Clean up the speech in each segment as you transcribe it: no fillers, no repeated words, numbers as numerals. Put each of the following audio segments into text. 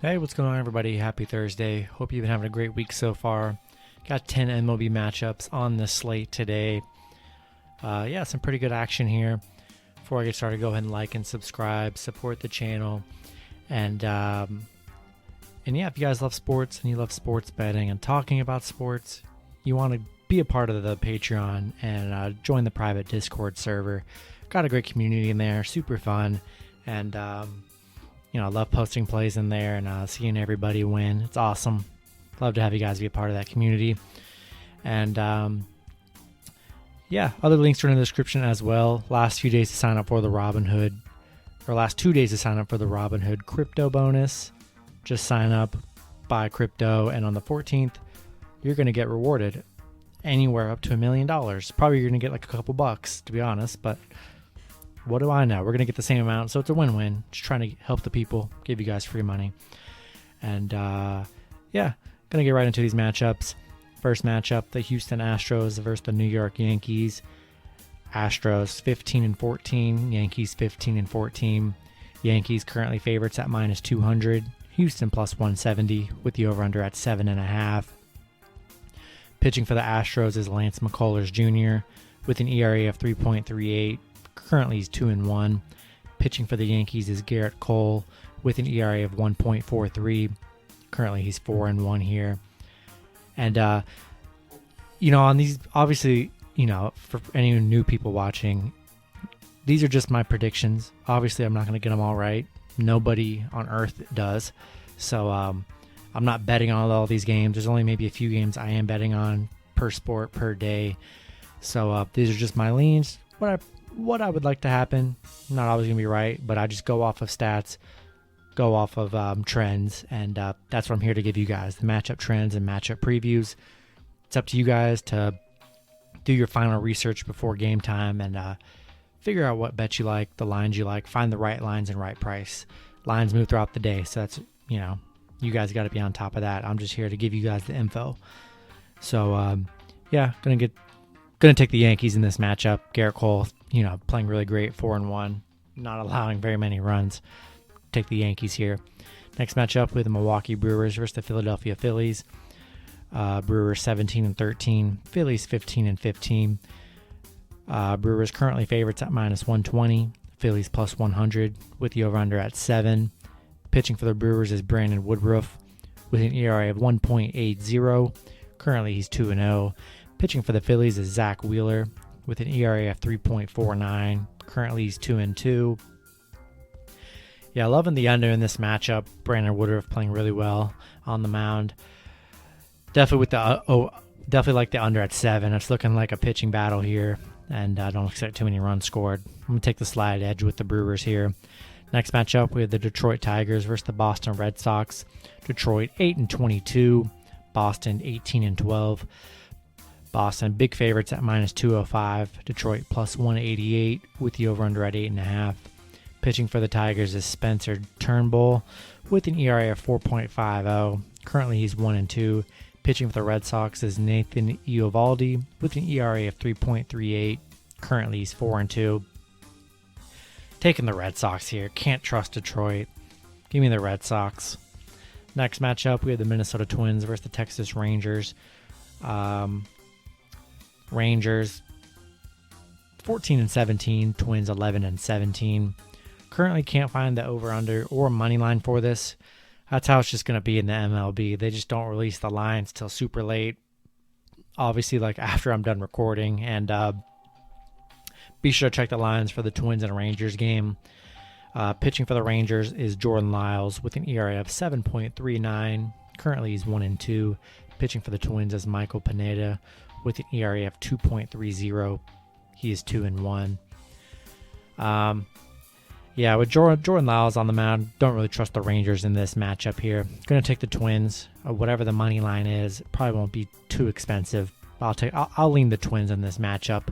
Hey, what's going on, everybody? Happy Thursday. Hope you've been having a great week so far. Got 10 MLB matchups on the slate today. Some pretty good action here. Before I get started, go ahead and like and subscribe, support the channel. And if you guys love sports and you love sports betting and talking about sports, you want to be a part of the Patreon and join the private Discord server. Got a great community in there, super fun. And I love posting plays in there and seeing everybody win. It's awesome. Love to have you guys be a part of that community. And other links are in the description as well. Last 2 days to sign up for the Robinhood crypto bonus. Just sign up, buy crypto, and on the 14th, you're going to get rewarded anywhere up to $1 million. Probably you're going to get like a couple bucks, to be honest, but what do I know? We're going to get the same amount, so it's a win-win. Just trying to help the people, give you guys free money. And, going to get right into these matchups. First matchup, the Houston Astros versus the New York Yankees. Astros 15-14, Yankees 15-14. Yankees currently favorites at minus 200. Houston plus 170 with the over-under at 7.5. Pitching for the Astros is Lance McCullers Jr. with an ERA of 3.38. Currently, he's 2-1. Pitching for the Yankees is Garrett Cole with an ERA of 1.43. Currently, he's 4-1 here. And, on these, obviously, for any new people watching, these are just my predictions. Obviously, I'm not going to get them all right. Nobody on earth does. So, I'm not betting on all these games. There's only maybe a few games I am betting on per sport, per day. So, these are just my leans. What I would like to happen. I'm not always going to be right, but I just go off of stats, go off of trends, and that's what I'm here to give you guys, the matchup trends and matchup previews. It's up to you guys to do your final research before game time and figure out what bets you like, the lines you like, find the right lines and right price. Lines move throughout the day, so that's, you guys got to be on top of that. I'm just here to give you guys the info. So, gonna take the Yankees in this matchup. Garrett Cole, playing really great, 4-1, not allowing very many runs. Take the Yankees here. Next matchup with the Milwaukee Brewers versus the Philadelphia Phillies. Brewers 17-13, Phillies 15-15. Brewers currently favorites at minus 120, Phillies plus 100 with the over-under at 7. Pitching for the Brewers is Brandon Woodruff with an ERA of 1.80. Currently he's 2-0. Pitching for the Phillies is Zach Wheeler with an ERA of 3.49. Currently he's 2-2. Yeah, loving the under in this matchup. Brandon Woodruff playing really well on the mound. Definitely like the under at 7. It's looking like a pitching battle here, and I don't expect too many runs scored. I'm going to take the slide edge with the Brewers here. Next matchup, we have the Detroit Tigers versus the Boston Red Sox. Detroit 8-22, Boston 18-12. Boston big favorites at minus 205. Detroit plus 188 with the over-under at 8.5. Pitching for the Tigers is Spencer Turnbull with an ERA of 4.50. Currently he's 1-2. Pitching for the Red Sox is Nathan Eovaldi with an ERA of 3.38. Currently he's 4-2. Taking the Red Sox here. Can't trust Detroit. Give me the Red Sox. Next matchup, we have the Minnesota Twins versus the Texas Rangers. Rangers 14-17, Twins 11-17. Currently can't find the over-under or money line for this. That's how it's just going to be in the MLB. They just don't release the lines till super late. Obviously, like after I'm done recording. And be sure to check the lines for the Twins and Rangers game. Pitching for the Rangers is Jordan Lyles with an ERA of 7.39. Currently he's 1-2. Pitching for the Twins is Michael Pineda with an ERA of 2.30. He is 2-1. With Jordan Lyles on the mound, don't really trust the Rangers in this matchup here. Going to take the Twins. Whatever the money line is, it probably won't be too expensive. I'll lean the Twins in this matchup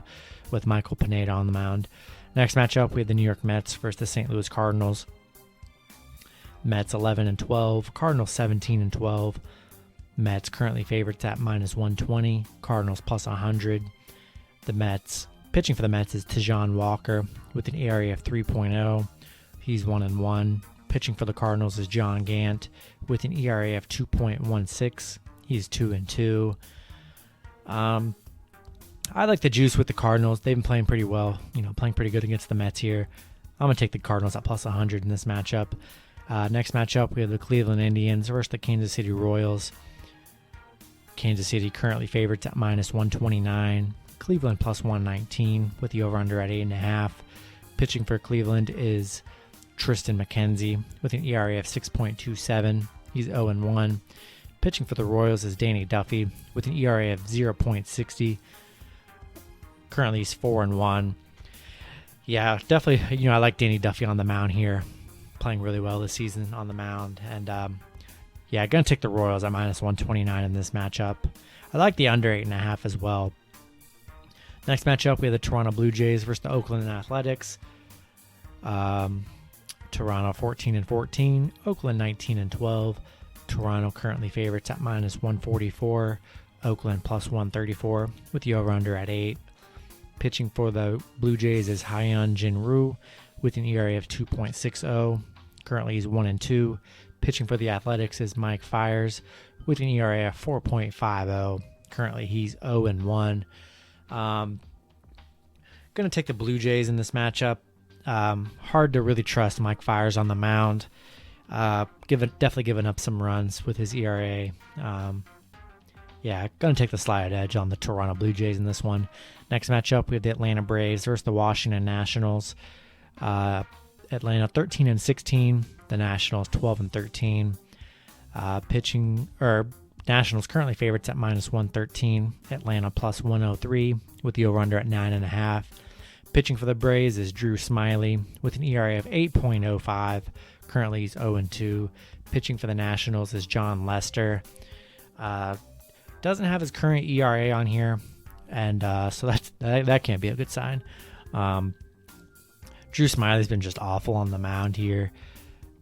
with Michael Pineda on the mound. Next matchup, we have the New York Mets versus the St. Louis Cardinals. Mets 11-12, Cardinals 17-12. Mets currently favorites at minus 120, Cardinals plus 100. The Mets, pitching for the Mets is Tejan Walker with an ERA of 3.0. He's 1-1. Pitching for the Cardinals is John Gant with an ERA of 2.16. He's 2-2. I like the juice with the Cardinals. They've been playing pretty well, playing pretty good against the Mets here. I'm going to take the Cardinals at plus 100 in this matchup. Next matchup, we have the Cleveland Indians versus the Kansas City Royals. Kansas City currently favorites at minus 129. Cleveland plus 119 with the over-under at 8.5. Pitching for Cleveland is Tristan McKenzie with an ERA of 6.27. He's 0-1. Pitching for the Royals is Danny Duffy with an ERA of 0.60. Currently, he's 4-1. Yeah, definitely. I like Danny Duffy on the mound here, playing really well this season on the mound. And yeah, gonna take the Royals at minus 129 in this matchup. I like the under 8.5 as well. Next matchup, we have the Toronto Blue Jays versus the Oakland Athletics. Toronto 14-14, Oakland 19-12. Toronto currently favorites at minus 144. Oakland plus 134 with the over-under at 8. Pitching for the Blue Jays is Hyun Jin Ryu with an ERA of 2.60. Currently he's 1-2. Pitching for the Athletics is Mike Fiers with an ERA of 4.50. Currently he's 0-1. Going to take the Blue Jays in this matchup. Hard to really trust Mike Fiers on the mound. Definitely giving up some runs with his ERA. Yeah, going to take the slight edge on the Toronto Blue Jays in this one. Next matchup, we have the Atlanta Braves versus the Washington Nationals. Atlanta 13-16, the Nationals 12-13. Nationals currently favorites at minus 113. Atlanta plus 103 with the over-under at 9.5. Pitching for the Braves is Drew Smyly with an ERA of 8.05. Currently he's 0-2. Pitching for the Nationals is John Lester. Doesn't have his current ERA on here, and so that can't be a good sign. Drew Smyly's been just awful on the mound here,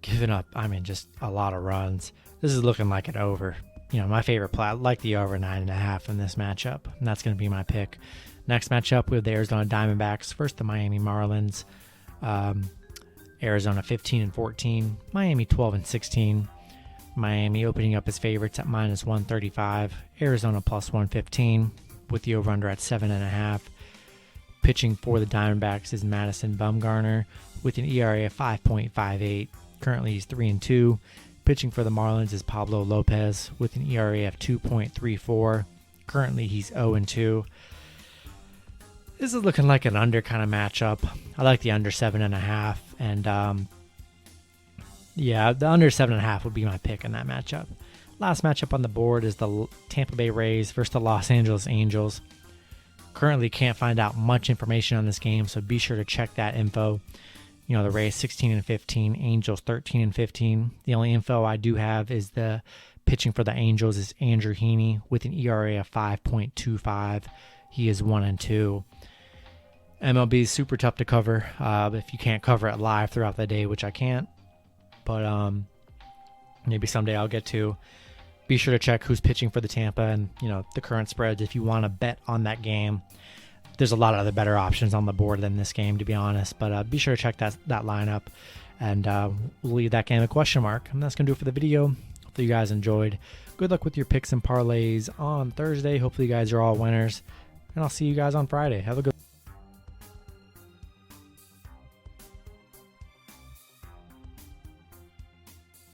giving up, just a lot of runs. This is looking like an over. My favorite play, I like the over 9.5 in this matchup, and that's going to be my pick. Next matchup, we have the Arizona Diamondbacks versus the Miami Marlins. Arizona 15-14, Miami 12-16. Miami opening up as favorites at minus 135. Arizona plus 115 with the over-under at 7.5. Pitching for the Diamondbacks is Madison Bumgarner with an ERA of 5.58. Currently he's 3-2. Pitching for the Marlins is Pablo Lopez with an ERA of 2.34. Currently he's 0-2. This is looking like an under kind of matchup. I like the under 7.5, and yeah, the under 7.5 would be my pick in that matchup. Last matchup on the board is the Tampa Bay Rays versus the Los Angeles Angels. Currently can't find out much information on this game, so be sure to check that info. The Rays 16-15, Angels 13-15. The only info I do have is the pitching for the Angels is Andrew Heaney with an ERA of 5.25. He is 1-2. MLB is super tough to cover if you can't cover it live throughout the day, which I can't. But maybe someday I'll get to. Be sure to check who's pitching for the Tampa and the current spreads if you want to bet on that game. There's a lot of other better options on the board than this game, to be honest. But be sure to check that lineup, and we'll leave that game a question mark. And that's gonna do it for the video. Hopefully you guys enjoyed. Good luck with your picks and parlays on Thursday. Hopefully you guys are all winners, and I'll see you guys on Friday. Have a good